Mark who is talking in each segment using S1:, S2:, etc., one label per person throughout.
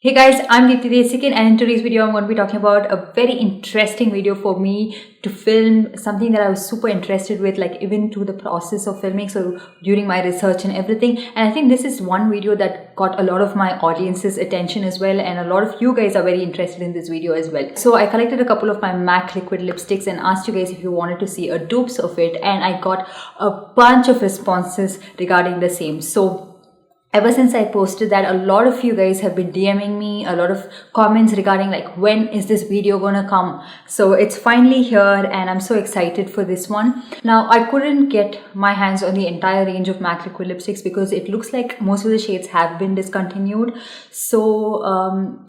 S1: Hey guys, I'm Deepthi Desikan, and in today's video I'm going to be talking about a very interesting video for me to film, something that I was super interested with, like even through the process of filming, so during my research and everything. And I think this is one video that got a lot of my audience's attention as well, and a lot of you guys are very interested in this video as well. So I collected a couple of my MAC liquid lipsticks and asked you guys if you wanted to see a dupes of it, and I got a bunch of responses regarding the same. So ever since I posted that, a lot of you guys have been DMing me, a lot of comments regarding like, when is this video gonna come? So it's finally here and I'm so excited for this one. Now, I couldn't get my hands on the entire range of MAC liquid lipsticks because it looks like most of the shades have been discontinued. So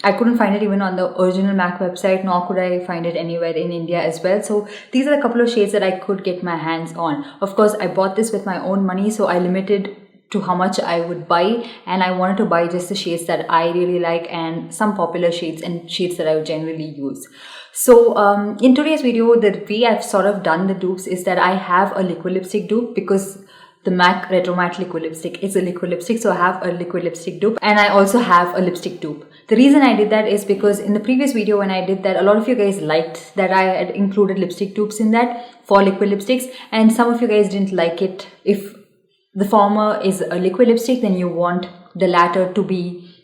S1: I couldn't find it even on the original MAC website, nor could I find it anywhere in India as well. So these are a couple of shades that I could get my hands on. Of course, I bought this with my own money, so I limited to how much I would buy, and I wanted to buy just the shades that I really like and some popular shades and shades that I would generally use. So in today's video, the way I've sort of done the dupes is that I have a liquid lipstick dupe because the MAC Retro Matte liquid lipstick is a liquid lipstick, so I have a liquid lipstick dupe and I also have a lipstick dupe. The reason I did that is because in the previous video when I did that, a lot of you guys liked that I had included lipstick dupes in that for liquid lipsticks, and some of you guys didn't like it. If the former is a liquid lipstick, then you want the latter to be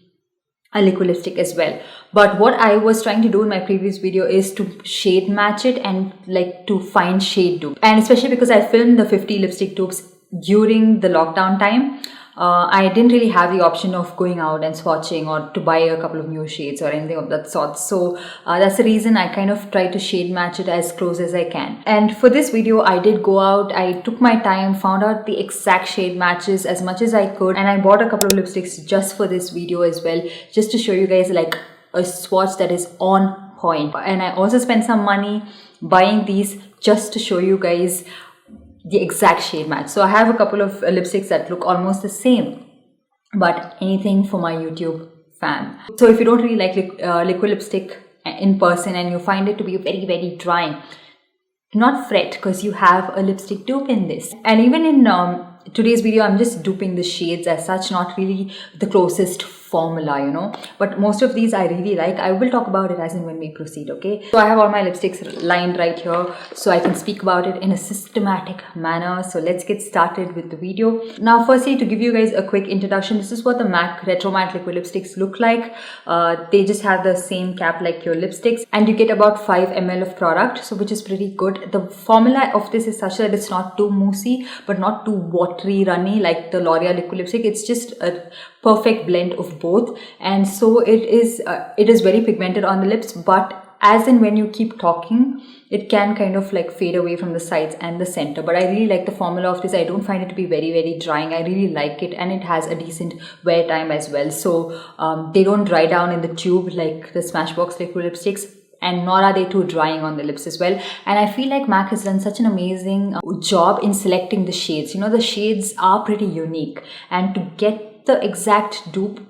S1: a liquid lipstick as well. But what I was trying to do in my previous video is to shade match it and like to find shade dupe. And especially because I filmed the 50 lipstick dupes during the lockdown time, I didn't really have the option of going out and swatching or to buy a couple of new shades or anything of that sort. So that's the reason I kind of try to shade match it as close as I can. And for this video, I did go out, I took my time, found out the exact shade matches as much as I could, and I bought a couple of lipsticks just for this video as well, just to show you guys like a swatch that is on point. And I also spent some money buying these just to show you guys the exact shade match. So I have a couple of lipsticks that look almost the same, but anything for my YouTube fan. So if you don't really like liquid lipstick in person and you find it to be very, very drying, do not fret because you have a lipstick dupe in this. And even in today's video, I'm just duping the shades as such, not really the closest formula, you know, but most of these I really like. I will talk about it as and when we proceed, okay? So I have all my lipsticks lined right here so I can speak about it in a systematic manner. So let's get started with the video. Now firstly, to give you guys a quick introduction, this is what the MAC Retro Matte liquid lipsticks look like. They just have the same cap like your lipsticks, and you get about 5 ml of product, so which is pretty good. The formula of this is such that it's not too moussey but not too watery runny like the L'Oreal liquid lipstick. It's just a perfect blend of both, and so it is very pigmented on the lips, but as and when you keep talking, it can kind of like fade away from the sides and the center. But I really like the formula of this. I don't find it to be very, very drying. I really like it, and it has a decent wear time as well. So they don't dry down in the tube like the Smashbox liquid lipsticks, and nor are they too drying on the lips as well. And I feel like MAC has done such an amazing job in selecting the shades. You know, the shades are pretty unique, and to get the exact dupe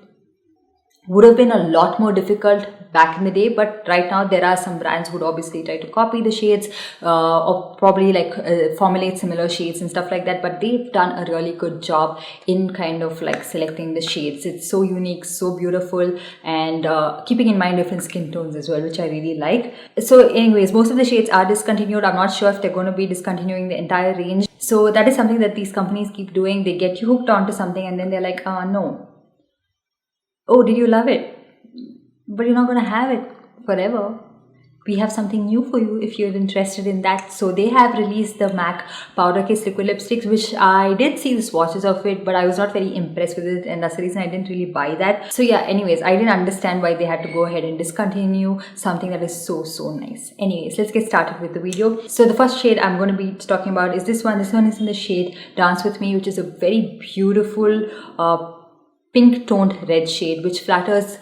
S1: would have been a lot more difficult back in the day, but right now there are some brands who would obviously try to copy the shades or probably like formulate similar shades and stuff like that, but they've done a really good job in kind of like selecting the shades. It's so unique, so beautiful, and keeping in mind different skin tones as well, which I really like. So anyways, most of the shades are discontinued. I'm not sure if they're going to be discontinuing the entire range. So that is something that these companies keep doing. They get you hooked onto something and then they're like, no. Oh, did you love it? But you're not going to have it forever. We have something new for you if you're interested in that. So they have released the MAC Powder Kiss liquid lipsticks, which I did see the swatches of it, but I was not very impressed with it, and that's the reason I didn't really buy that. So yeah, anyways, I didn't understand why they had to go ahead and discontinue something that is so, so nice. Anyways, let's get started with the video. So the first shade I'm going to be talking about is this one. This one is in the shade Dance With Me, which is a very beautiful pink toned red shade, which flatters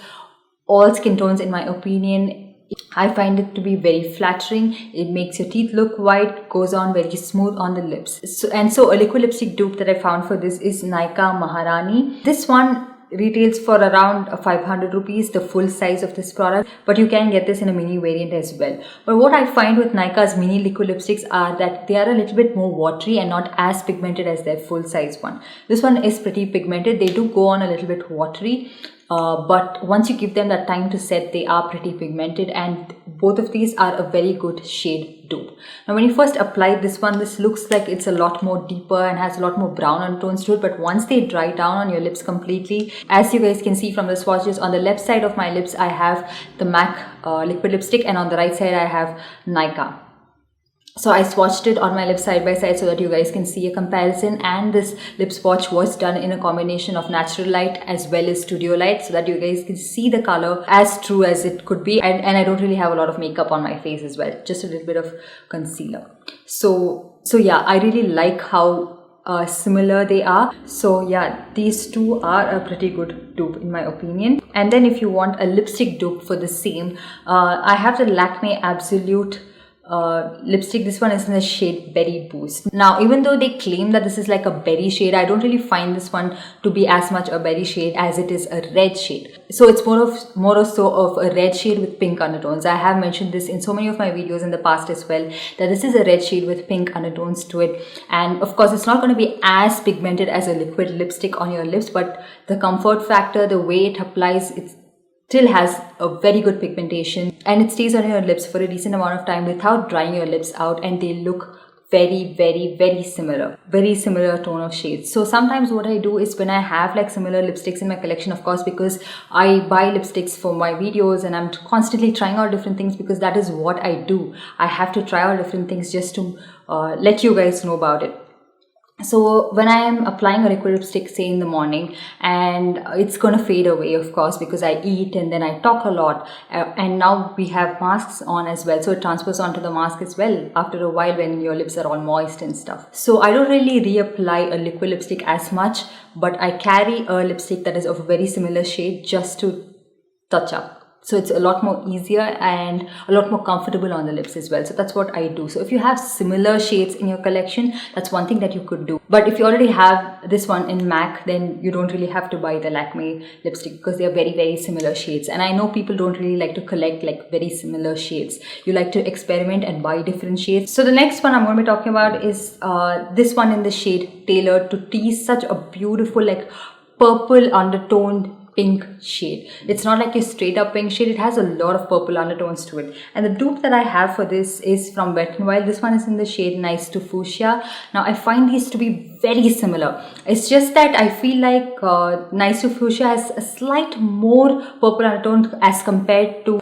S1: all skin tones in my opinion. I find it to be very flattering. It makes your teeth look white, goes on very smooth on the lips. So a liquid lipstick dupe that I found for this is Nykaa Maharani. This one retails for around 500 rupees, the full size of this product, but you can get this in a mini variant as well. But what I find with Nykaa's mini liquid lipsticks are that they are a little bit more watery and not as pigmented as their full size one. This one is pretty pigmented. They do go on a little bit watery. but once you give them that time to set, they are pretty pigmented, and both of these are a very good shade dupe. Now when you first apply this one, this looks like it's a lot more deeper and has a lot more brown undertones to it, but once they dry down on your lips completely, as you guys can see from the swatches, on the left side of my lips I have the MAC liquid lipstick, and on the right side I have Nykaa. So I swatched it on my lips side by side so that you guys can see a comparison, and this lip swatch was done in a combination of natural light as well as studio light so that you guys can see the color as true as it could be. And I don't really have a lot of makeup on my face as well, just a little bit of concealer. So yeah, I really like how similar they are. So yeah, these two are a pretty good dupe in my opinion. And then if you want a lipstick dupe for the same, I have the Lakme Absolute lipstick. This one is in the shade Berry Boost. Now even though they claim that this is like a berry shade, I don't really find this one to be as much a berry shade as it is a red shade. So it's more or so of a red shade with pink undertones. I have mentioned this in so many of my videos in the past as well, that this is a red shade with pink undertones to it. And of course it's not going to be as pigmented as a liquid lipstick on your lips, but the comfort factor, the way it applies, it still has a very good pigmentation, and it stays on your lips for a decent amount of time without drying your lips out, and they look very similar tone of shades. So sometimes what I do is, when I have like similar lipsticks in my collection, of course because I buy lipsticks for my videos and I'm constantly trying out different things, because that is what I do. I have to try out different things just to let you guys know about it. So when I am applying a liquid lipstick, say in the morning, and it's gonna fade away, of course, because I eat and then I talk a lot, and now we have masks on as well, so it transfers onto the mask as well after a while when your lips are all moist and stuff. So I don't really reapply a liquid lipstick as much, but I carry a lipstick that is of a very similar shade just to touch up. So it's a lot more easier and a lot more comfortable on the lips as well. So that's what I do. So if you have similar shades in your collection, that's one thing that you could do. But if you already have this one in MAC, then you don't really have to buy the Lakme lipstick, because they are very similar shades. And I know people don't really like to collect like very similar shades. You like to experiment and buy different shades. So the next one I'm going to be talking about is this one in the shade Tailored to Tease. Such a beautiful like purple undertoned pink shade. It's not like a straight up pink shade, it has a lot of purple undertones to it. And the dupe that I have for this is from Wet n Wild. This one is in the shade Nice to Fuchsia. Now I find these to be very similar. It's just that I feel like Nice to Fuchsia has a slight more purple undertone as compared to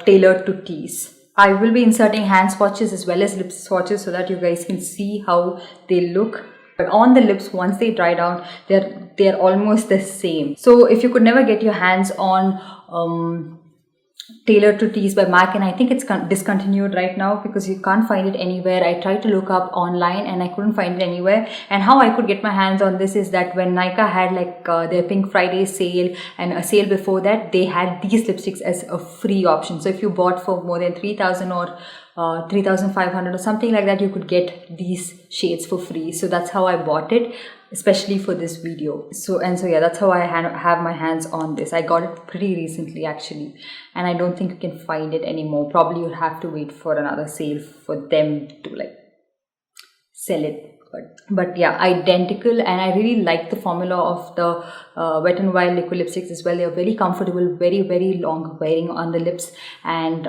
S1: Tailored to Tease. I will be inserting hand swatches as well as lip swatches so that you guys can see how they look. But on the lips, once they dry down, they're almost the same. So if you could never get your hands on Tailored to Tease by MAC, and I think it's discontinued right now because you can't find it anywhere. I tried to look up online and I couldn't find it anywhere. And how I could get my hands on this is that when Nykaa had like their Pink Friday sale and a sale before that, they had these lipsticks as a free option. So if you bought for more than 3,000 or 3,500 or something like that, you could get these shades for free. So that's how I bought it, especially for this video. So yeah, that's how I have my hands on this. I got it pretty recently actually, and I don't think you can find it anymore. Probably you'll have to wait for another sale for them to like sell it. But yeah, identical, and I really like the formula of the Wet n Wild liquid lipsticks as well. They are very comfortable, very long wearing on the lips, and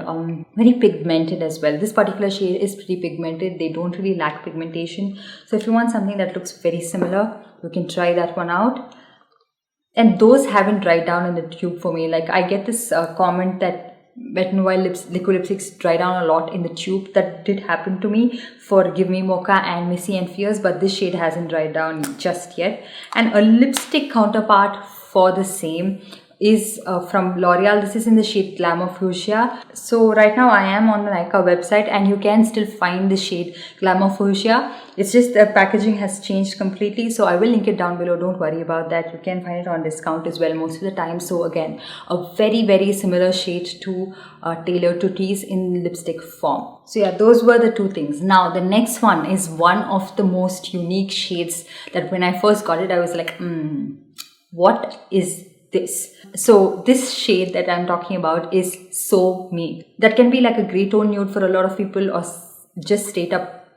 S1: very pigmented as well. This particular shade is pretty pigmented. They don't really lack pigmentation. So if you want something that looks very similar, you can try that one out. And those haven't dried down in the tube for me. Like I get this comment that Wet n Wild liquid lipsticks dry down a lot in the tube. That did happen to me for Give Me Mocha and Missy and Fierce, but this shade hasn't dried down just yet. And a lipstick counterpart for the same is from L'Oreal. This is in the shade Glamour Fuchsia. So right now I am on the Nykaa website and you can still find the shade Glamour Fuchsia. It's just the packaging has changed completely, so I will link it down below. Don't worry about that. You can find it on discount as well most of the time. So again, a very similar shade to Tailored to Tease in lipstick form. So yeah, those were the two things. Now the next one is one of the most unique shades that when I first got it, I was like, what is this? So this shade that I'm talking about is So Me. That can be like a grey tone nude for a lot of people, or just straight up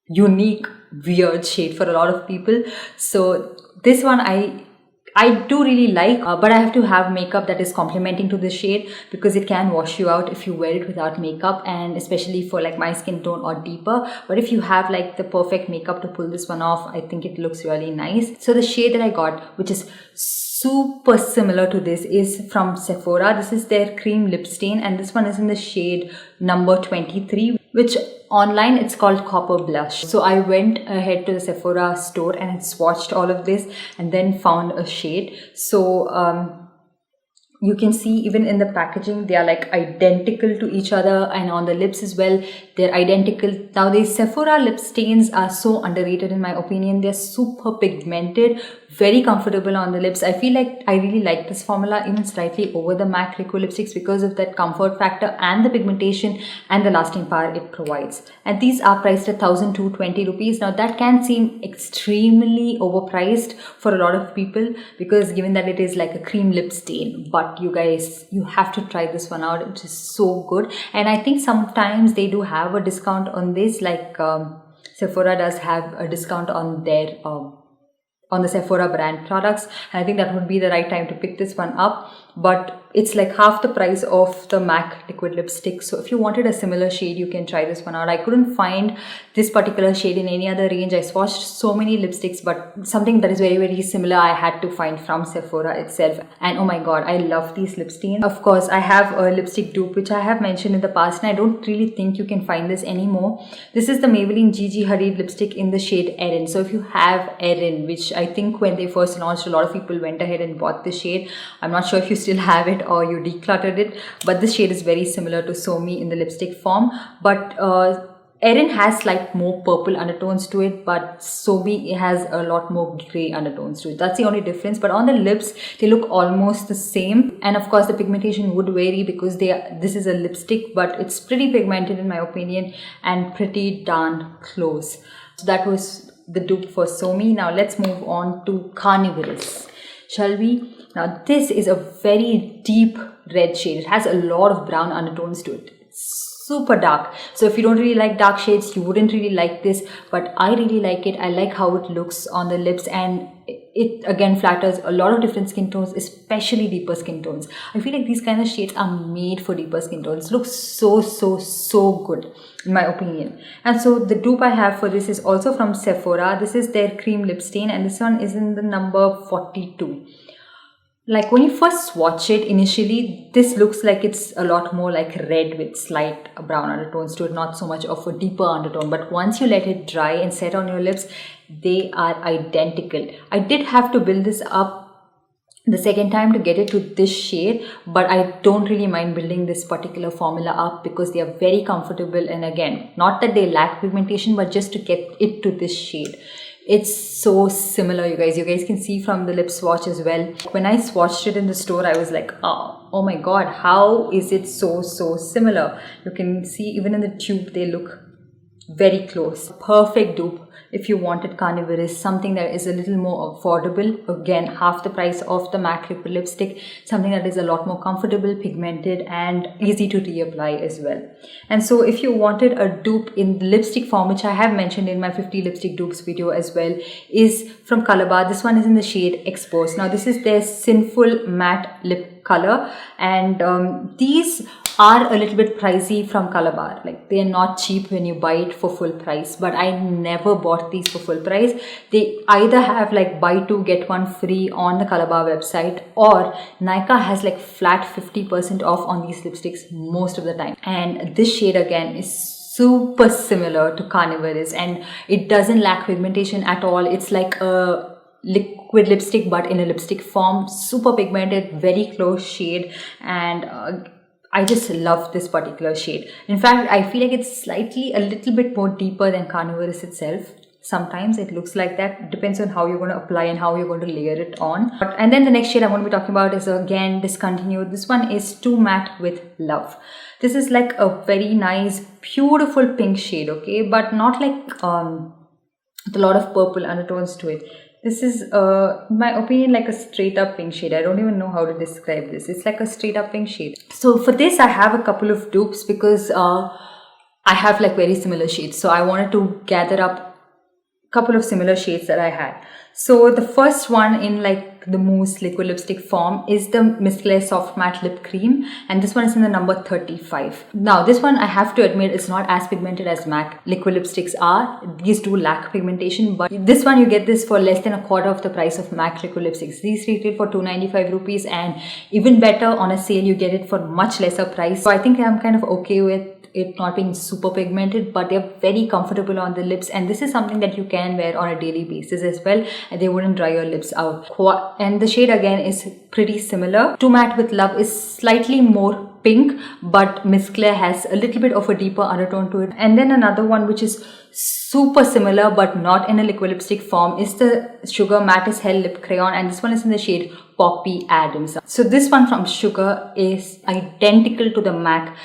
S1: unique weird shade for a lot of people. So this one I I do really like, but I have to have makeup that is complementing to this shade, because it can wash you out if you wear it without makeup, and especially for like my skin tone or deeper. But if you have like the perfect makeup to pull this one off, I think it looks really nice. So the shade that I got, which is super similar to this, is from Sephora. This is their cream lip stain, and this one is in the shade number 23, which online it's called Copper Blush. So I went ahead to the Sephora store and swatched all of this and then found a shade. So you can see even in the packaging they are like identical to each other, and on the lips as well they're identical. Now these Sephora lip stains are so underrated in my opinion. They're super pigmented, very comfortable on the lips. I feel like I really like this formula, even slightly over the MAC liquid lipsticks, because of that comfort factor and the pigmentation and the lasting power it provides. And these are priced at 1,220 rupees. Now that can seem extremely overpriced for a lot of people, because given that it is like a cream lip stain, but you guys, you have to try this one out. It is so good. And I think sometimes they do have a discount on this, like Sephora does have a discount on their on the Sephora brand products, and I think that would be the right time to pick this one up. But it's like half the price of the MAC liquid lipstick. So if you wanted a similar shade, you can try this one out. I couldn't find this particular shade in any other range. I swatched so many lipsticks, but something that is very, very similar I had to find from Sephora itself. And oh my god, I love these lip stains. Of course, I have a lipstick dupe which I have mentioned in the past, and I don't really think you can find this anymore. This is the Maybelline Gigi Hadid lipstick in the shade Erin. So if you have Erin, which I think when they first launched, a lot of people went ahead and bought this shade. I'm not sure if you still have it or you decluttered it, but this shade is very similar to So Me in the lipstick form. But Erin has like more purple undertones to it, but So Me has a lot more grey undertones to it. That's the only difference. But on the lips, they look almost the same. And of course, the pigmentation would vary because this is a lipstick, but it's pretty pigmented in my opinion and pretty darn close. So that was the dupe for So Me. Now let's move on to Nykaa Rs, shall we? Now this is a very deep red shade. It has a lot of brown undertones to it. It's super dark. So if you don't really like dark shades, you wouldn't really like this, but I really like it. I like how it looks on the lips, and it again flatters a lot of different skin tones, especially deeper skin tones. I feel like these kind of shades are made for deeper skin tones. It looks so good in my opinion. And so the dupe I have for this is also from Sephora. This is their cream lip stain, and this one is in the number 42. Like when you first swatch it initially, this looks like it's a lot more like red with slight brown undertones to it, not so much of a deeper undertone. But once you let it dry and set on your lips, they are identical. I did have to build this up the second time to get it to this shade, but I don't really mind building this particular formula up because they are very comfortable. And again, not that they lack pigmentation, but just to get it to this shade. It's so similar, you guys. You guys can see from the lip swatch as well. When I swatched it in the store, I was like, oh my god, how is it so similar? You can see even in the tube, they look very close. Perfect dupe if you wanted Nykaa Rs, something that is a little more affordable. Again, half the price of the MAC liquid lipstick, something that is a lot more comfortable, pigmented, and easy to reapply as well. And so if you wanted a dupe in the lipstick form, which I have mentioned in my 50 lipstick dupes video as well, is from Colorbar. This one is in the shade Exposed. Now this is their Sinful Matte Lip Color, and these are a little bit pricey from Colorbar. Like they are not cheap when you buy it for full price, but I never bought these for full price. They either have like buy two get one free on the Colorbar website, or Nykaa has like flat 50% off on these lipsticks most of the time. And this shade again is super similar to Nykaa Rs, and it doesn't lack pigmentation at all. It's like a liquid lipstick but in a lipstick form, super pigmented, very close shade, and I just love this particular shade. In fact, I feel like it's slightly a little bit more deeper than Nykaa Rs itself. Sometimes it looks like that. It depends on how you're going to apply and how you're going to layer it on. And then the next shade I'm going to be talking about is again discontinued. This one is Too Matte with Love. This is like a very nice, beautiful pink shade, okay? But not like with a lot of purple undertones to it. This is, in my opinion, like a straight up pink shade. I don't even know how to describe this. It's like a straight up pink shade. So for this, I have a couple of dupes because I have like very similar shades. So I wanted to gather up a couple of similar shades that I had. So the first one in like like the mousse liquid lipstick form is the Miss Claire Soft Matte Lip Cream, and this one is in the number 35. Now this one, I have to admit, is not as pigmented as MAC liquid lipsticks are. These do lack pigmentation, but this one you get this for less than a quarter of the price of MAC liquid lipsticks. These retail for 295 rupees, and even better, on a sale you get it for much lesser price. So I think I'm kind of okay with it not being super pigmented, but they're very comfortable on the lips, and this is something that you can wear on a daily basis as well, and they wouldn't dry your lips out. And the shade again is pretty similar. To Matte with Love is slightly more pink, but Miss Claire has a little bit of a deeper undertone to it. And then another one which is super similar but not in a liquid lipstick form is the Sugar Matte as Hell Lip Crayon, and this one is in the shade Poppy Adams. So this one from Sugar is identical to the MAC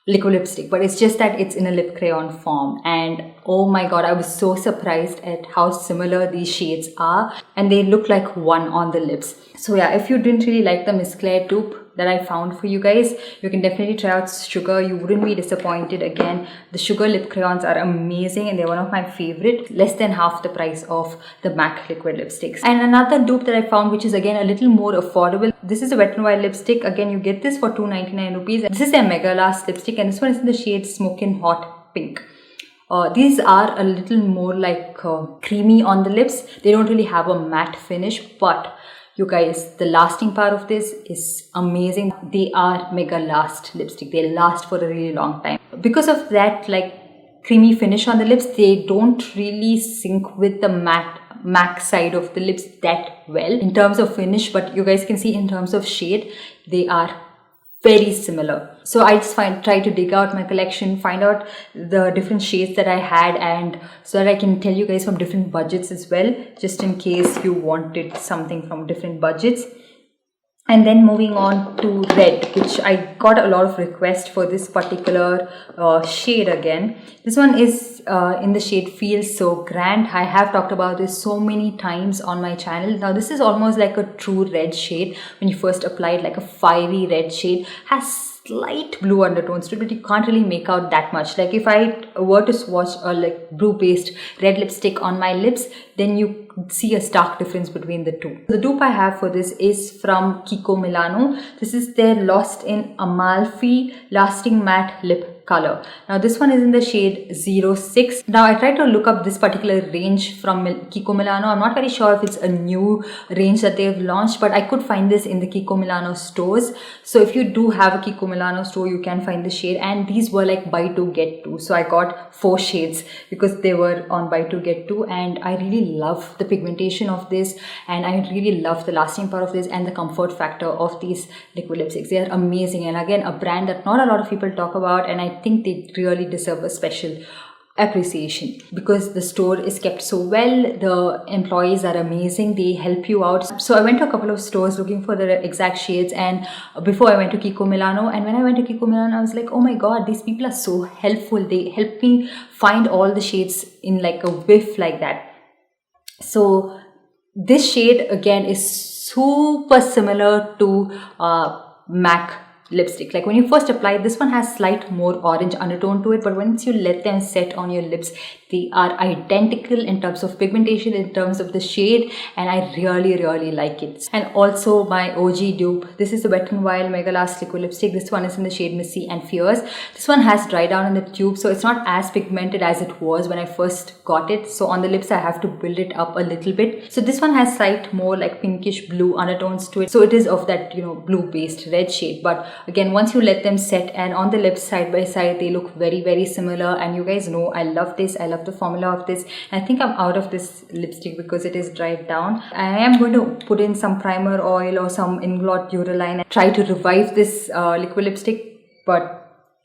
S1: liquid lipstick, but it's just that it's in a lip crayon form, and oh my god, I was so surprised at how similar these shades are, and they look like one on the lips. So yeah, if you didn't really like the Miss Claire dupe that I found for you guys, you can definitely try out Sugar. You wouldn't be disappointed. Again, the Sugar lip crayons are amazing, and they're one of my favorite, less than half the price of the MAC liquid lipsticks. And another dupe that I found, which is again a little more affordable, this is a Wet n Wild lipstick. Again, you get this for 299 rupees. This is a Mega Last lipstick, and this one is in the shade Smokin' Hot Pink. These are a little more like creamy on the lips. They don't really have a matte finish, but you guys, the lasting power of this is amazing. They are Mega Last lipstick. They last for a really long time. Because of that like creamy finish on the lips, they don't really sync with the MAC side of the lips that well in terms of finish, but you guys can see in terms of shade, they are very similar. So I just try to dig out my collection, find out the different shades that I had, and so that I can tell you guys from different budgets as well, just in case you wanted something from different budgets. And then moving on to red, which I got a lot of requests for this particular shade again. This one is in the shade Feels So Grand. I have talked about this so many times on my channel. Now this is almost like a true red shade. When you first apply it, like a fiery red shade, has slight blue undertones to it, but you can't really make out that much. Like if I were to swatch a like blue based red lipstick on my lips, then you see a stark difference between the two. The dupe I have for this is from Kiko Milano. This is their Lost in Amalfi Lasting Matte Lip Color. Now this one is in the shade 06. Now I tried to look up this particular range from Kiko Milano. I'm not very sure if it's a new range that they've launched, but I could find this in the Kiko Milano stores. So if you do have a Kiko Milano store, you can find the shade, and these were like buy two get two. So I got 4 shades because they were on buy two get two, and I really love the pigmentation of this, and I really love the lasting power of this and the comfort factor of these liquid lipsticks. They are amazing, and again a brand that not a lot of people talk about, and I think they really deserve a special appreciation because the store is kept so well. The employees are amazing. They help you out. So I went to a couple of stores looking for the exact shades, and before I went to Kiko Milano, and when I went to Kiko Milano, I was like, oh my god, these people are so helpful. They help me find all the shades in like a whiff like that. So this shade again is super similar to MAC lipstick. Like when you first apply, this one has slight more orange undertone to it, but once you let them set on your lips, they are identical in terms of pigmentation, in terms of the shade, and I really like it. And also my OG dupe, this is the Wet n Wild Mega Last liquid lipstick. This one is in the shade Missy and Fierce. This one has dried down in the tube, so it's not as pigmented as it was when I first got it. So on the lips I have to build it up a little bit. So this one has slight more like pinkish blue undertones to it, so it is of that, you know, blue based red shade. But again, once you let them set and on the lips side by side, they look very similar. And you guys know I love this. I love the formula of this. And I think I'm out of this lipstick because it is dried down. I am going to put in some primer oil or some Inglot Duraline and try to revive this liquid lipstick, but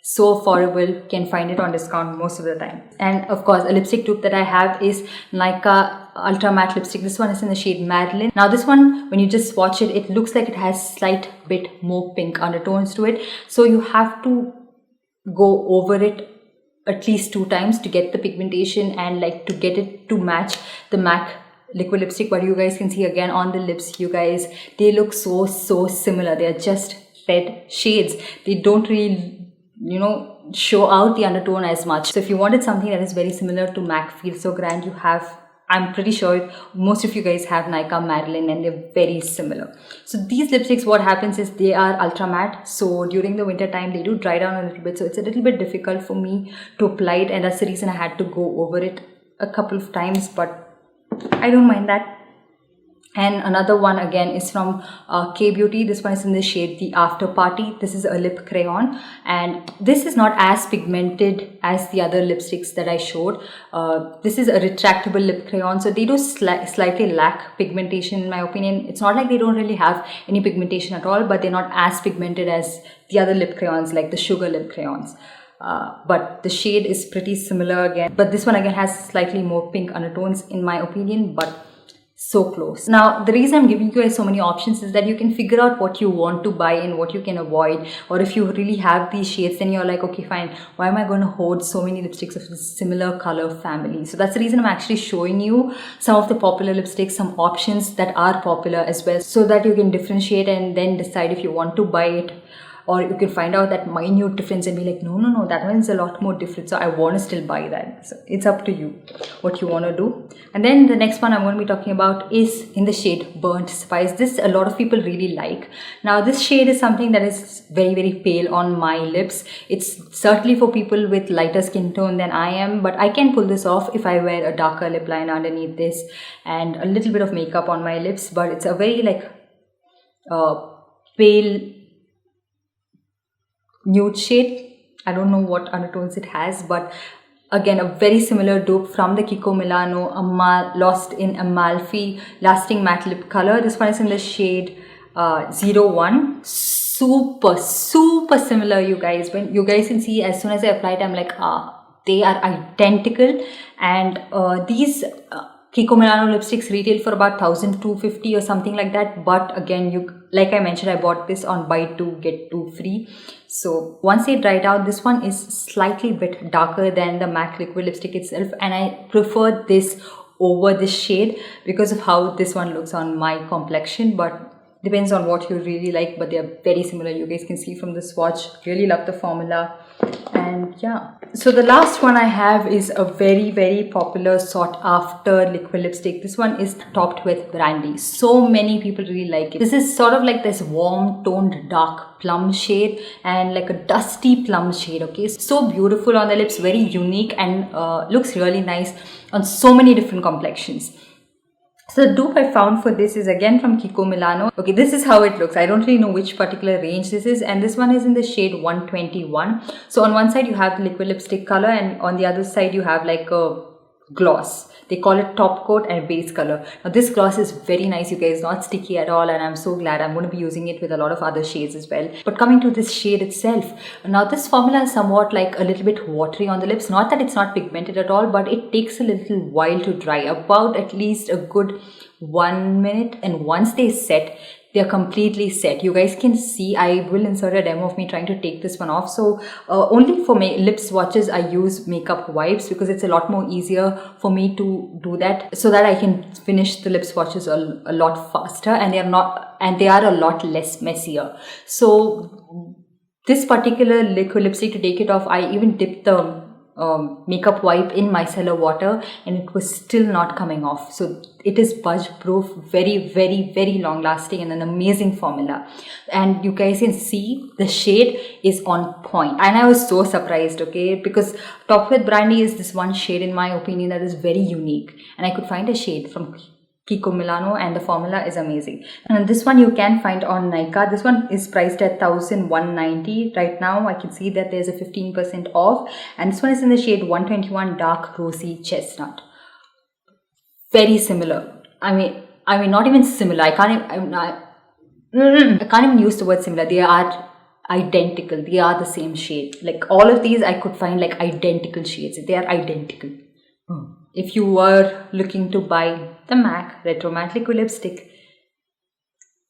S1: so affordable, can find it on discount most of the time. And of course, a lipstick dupe that I have is Nykaa Ultra Matte lipstick. This one is in the shade Marilyn. Now this one, when you just swatch it, it looks like it has slight bit more pink undertones to it, so you have to go over it at least 2 times to get the pigmentation and like to get it to match the MAC liquid lipstick. But you guys can see again on the lips, you guys, they look so similar. They are just red shades. They don't really, you know, show out the undertone as much. So if you wanted something that is very similar to MAC Feels So Grand, you have I'm pretty sure most of you guys have Nykaa Marilyn and they're very similar. So these lipsticks, what happens is they are ultra matte. So during the winter time, they do dry down a little bit. So it's a little bit difficult for me to apply it. And that's the reason I had to go over it a couple of times. But I don't mind that. And another one again is from K-Beauty. This one is in the shade The After Party. This is a lip crayon and this is not as pigmented as the other lipsticks that I showed. This is a retractable lip crayon. So they do slightly lack pigmentation in my opinion. It's not like they don't really have any pigmentation at all, but they're not as pigmented as the other lip crayons like the sugar lip crayons. But the shade is pretty similar again. But this one again has slightly more pink undertones in my opinion, but so close. Now, the reason I'm giving you guys so many options is that you can figure out what you want to buy and what you can avoid. Or if you really have these shades, then you're like, okay, fine. Why am I going to hoard so many lipsticks of this similar color family? So that's the reason I'm actually showing you some of the popular lipsticks, some options that are popular as well, so that you can differentiate and then decide if you want to buy it. Or you can find out that minute difference and be like, no, that one's a lot more different. So I want to still buy that. So it's up to you what you want to do. And then the next one I'm going to be talking about is in the shade Burnt Spice. This a lot of people really like. Now this shade is something that is very, very pale on my lips. It's certainly for people with lighter skin tone than I am. But I can pull this off if I wear a darker lip liner underneath this and a little bit of makeup on my lips. But it's a very like pale nude shade. I don't know what undertones it has, but again a very similar dupe from the Kiko Milano Lost in Amalfi Lasting Matte Lip Color. This one is in the shade 01. Super similar, you guys. When you guys can see, as soon as I apply it, I'm like, they are identical. And these Kiko Milano lipsticks retail for about 1,250 or something like that. But again, like I mentioned, I bought this on buy 2 get 2 free. So once they dried out, this one is slightly bit darker than the MAC liquid lipstick itself, and I prefer this over this shade because of how this one looks on my complexion. But depends on what you really like, but they are very similar. You guys can see from the swatch. Really love the formula. And yeah, so the last one I have is a very, very popular sought after liquid lipstick. This one is topped with Brandy. So many people really like it. This is sort of like this warm toned dark plum shade and like a dusty plum shade. Okay, so beautiful on the lips, very unique, and looks really nice on so many different complexions. So the dupe I found for this is again from Kiko Milano. Okay, this is how it looks. I don't really know which particular range this is, and this one is in the shade 121. So on one side you have the liquid lipstick color, and on the other side you have like a gloss. They call it top coat and base color. Now this gloss is very nice, you guys, not sticky at all, and I'm so glad. I'm going to be using it with a lot of other shades as well. But coming to this shade itself, now this formula is somewhat like a little bit watery on the lips. Not that it's not pigmented at all, but it takes a little while to dry, about at least a good 1 minute, and once they set, they're completely set. You guys can see, I will insert a demo of me trying to take this one off. So only for my lip swatches I use makeup wipes, because it's a lot more easier for me to do that, so that I can finish the lip swatches a lot faster, and they are a lot less messier. So this particular liquid lipstick, to take it off, I even dipped the makeup wipe in micellar water, and it was still not coming off. So it is budge proof, very, very, very long lasting, and an amazing formula. And you guys can see the shade is on point, and I was so surprised, okay, because Top with Brandy is this one shade in my opinion that is very unique, and I could find a shade from Kiko Milano, and the formula is amazing. And this one you can find on Nykaa. This one is priced at 1,190 right now. I can see that there's a 15% off, and this one is in the shade 121 Dark Rosy Chestnut. Very similar. I mean not even similar. I can't even use the word similar. They are identical. They are the same shade. Like all of these I could find like identical shades. They are identical. If you were looking to buy the MAC Retro Matte Liquid Lipstick,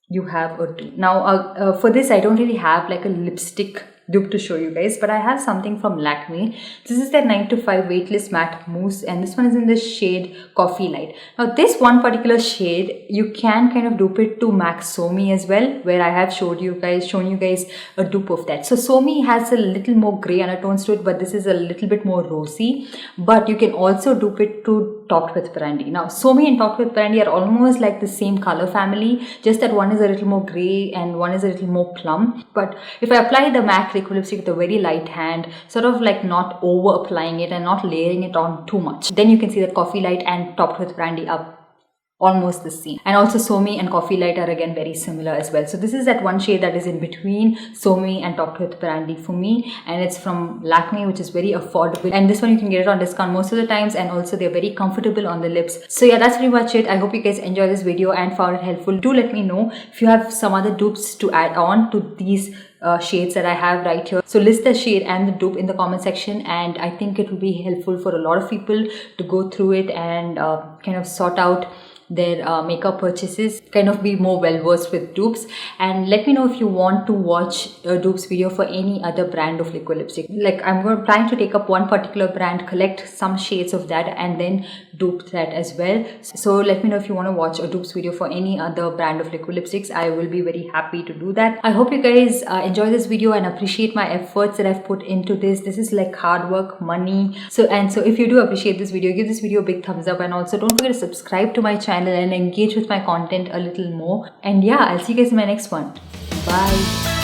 S1: you have a two. Now for this I don't really have like a lipstick dupe to show you guys, but I have something from Lakme. This is their 9 to 5 weightless matte mousse, and this one is in the shade Coffee Light. Now this one particular shade, you can kind of dupe it to MAC Somi as well, where I have shown you guys a dupe of that. So Somi has a little more grey undertones to it, but this is a little bit more rosy. But you can also dupe it to Talked with Brandy. Now Somi and Talked with Brandy are almost like the same color family, just that one is a little more grey and one is a little more plum. But if I apply the MAC liquid lipstick with a very light hand, sort of like not over applying it and not layering it on too much, then you can see that Coffee Light and Talked with Brandy are almost the same. And also Somi and Coffee Light are again very similar as well. So this is that one shade that is in between Somi and Talked with Brandy for me, and it's from Lakme, which is very affordable, and this one you can get it on discount most of the times, and also they're very comfortable on the lips. So yeah, that's pretty much it. I hope you guys enjoyed this video and found it helpful. Do let me know if you have some other dupes to add on to these shades that I have right here. So list the shade and the dupe in the comment section, and I think it will be helpful for a lot of people to go through it and kind of sort out their makeup purchases, kind of be more well versed with dupes. And let me know if you want to watch a dupes video for any other brand of liquid lipstick. Like I'm trying to take up one particular brand, collect some shades of that, and then dupe that as well. So let me know if you want to watch a dupes video for any other brand of liquid lipsticks. I will be very happy to do that. I hope you guys enjoy this video and appreciate my efforts that I've put into this. This is like hard work, money. So if you do appreciate this video, give this video a big thumbs up, and also don't forget to subscribe to my channel and engage with my content a little more. And yeah, I'll see you guys in my next one. Bye.